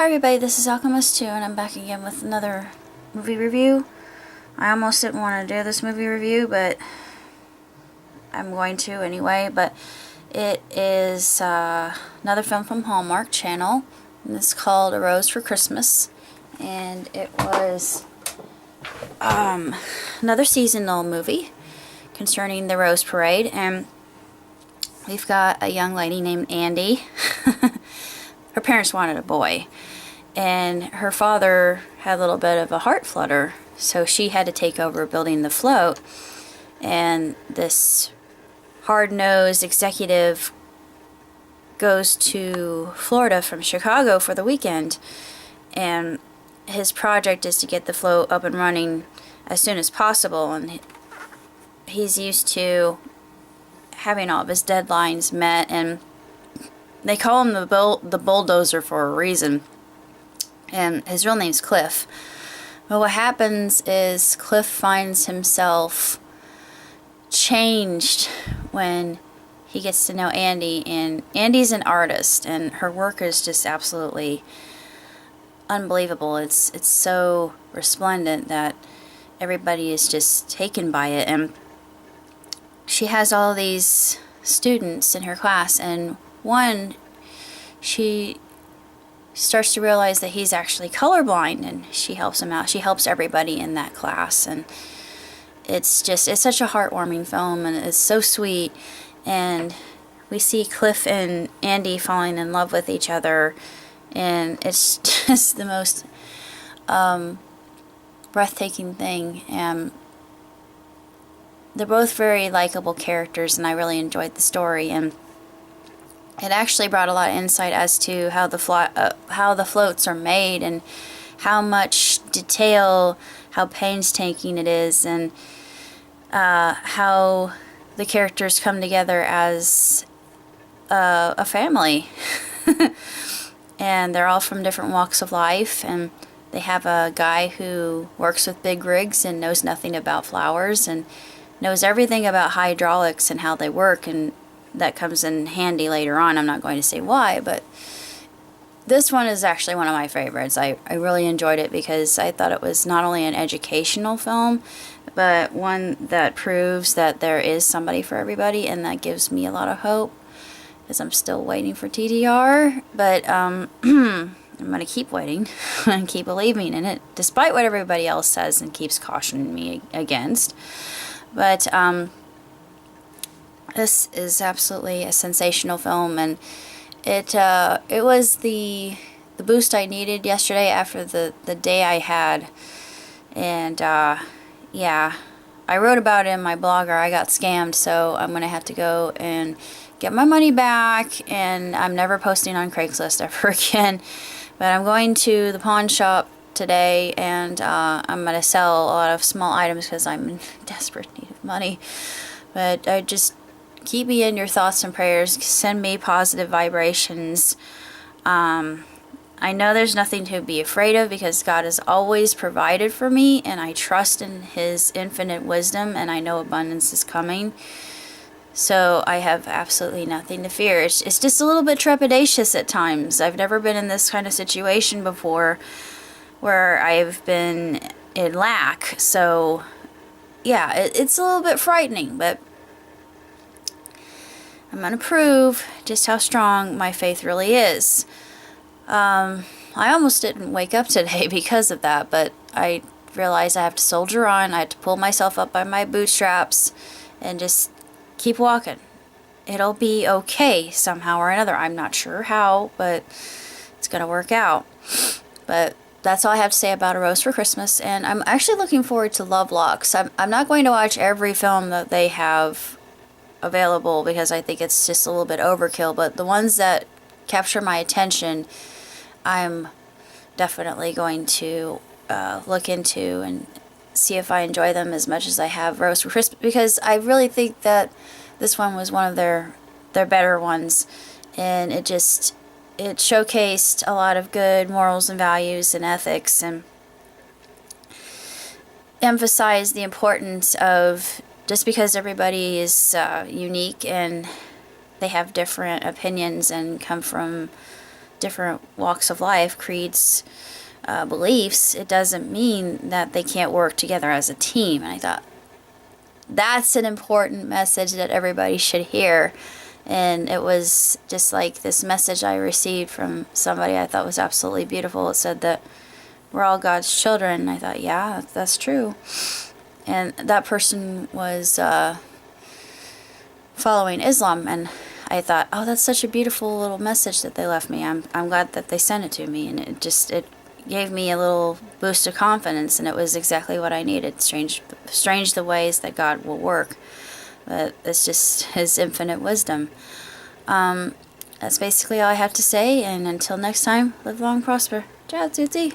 Hi everybody, this is Alchemist2 and I'm back again with another movie review. I almost didn't want to do this movie review, but I'm going to anyway. But it is another film from Hallmark Channel, and it's called A Rose for Christmas. And it was another seasonal movie concerning the Rose Parade, and we've got a young lady named Andy. Her parents wanted a boy, and her father had a little bit of a heart flutter, so she had to take over building the float. And this hard-nosed executive goes to Florida from Chicago for the weekend, and his project is to get the float up and running as soon as possible, and he's used to having all of his deadlines met, and they call him the bulldozer for a reason, and his real name's Cliff. But what happens is Cliff finds himself changed when he gets to know Andy, and Andy's an artist, and her work is just absolutely unbelievable. It's so resplendent that everybody is just taken by it, and she has all these students in her class, and one, she starts to realize that he's actually colorblind, and she helps him out. She helps everybody in that class, and it's such a heartwarming film, and it's so sweet. And we see Cliff and Andy falling in love with each other, and it's just the most breathtaking thing. And they're both very likable characters, and I really enjoyed the story, and it actually brought a lot of insight as to how the floats are made, and how much detail, how painstaking it is, and how the characters come together as a family. And they're all from different walks of life, and they have a guy who works with big rigs and knows nothing about flowers, and knows everything about hydraulics and how they work, and that comes in handy later on. I'm not going to say why, but this one is actually one of my favorites. I really enjoyed it because I thought it was not only an educational film, but one that proves that there is somebody for everybody, and that gives me a lot of hope, because I'm still waiting for TDR, but I'm going to keep waiting and keep believing in it, despite what everybody else says and keeps cautioning me against. But this is absolutely a sensational film, and it was the boost I needed yesterday after the day I had. And yeah, I wrote about it in my blogger. I got scammed, so I'm gonna have to go and get my money back, and I'm never posting on Craigslist ever again. But I'm going to the pawn shop today, and I'm gonna sell a lot of small items because I'm in desperate need of money. But I just keep me in your thoughts and prayers. Send me positive vibrations. I know there's nothing to be afraid of, because God has always provided for me, and I trust in His infinite wisdom, and I know abundance is coming. So I have absolutely nothing to fear. It's just a little bit trepidatious at times. I've never been in this kind of situation before where I've been in lack. So yeah, it's a little bit frightening, but I'm going to prove just how strong my faith really is. I almost didn't wake up today because of that, but I realized I have to soldier on. I have to pull myself up by my bootstraps and just keep walking. It'll be okay somehow or another. I'm not sure how, but it's going to work out. But that's all I have to say about A Rose for Christmas, and I'm actually looking forward to Lovelocks. I'm not going to watch every film that they have available, because I think it's just a little bit overkill, but the ones that capture my attention, I'm definitely going to look into and see if I enjoy them as much as I have Rose for Christmas, because I really think that this one was one of their better ones, and it showcased a lot of good morals and values and ethics, and emphasized the importance of, just because everybody is unique and they have different opinions and come from different walks of life, creeds, beliefs, it doesn't mean that they can't work together as a team. And I thought, that's an important message that everybody should hear. And it was just like this message I received from somebody I thought was absolutely beautiful. It said that we're all God's children. And I thought, yeah, that's true. And that person was following Islam, and I thought, oh, that's such a beautiful little message that they left me. I'm glad that they sent it to me, and it gave me a little boost of confidence, and it was exactly what I needed. Strange the ways that God will work, but it's just His infinite wisdom. That's basically all I have to say, and until next time, live long, prosper. Ciao, Zuzi.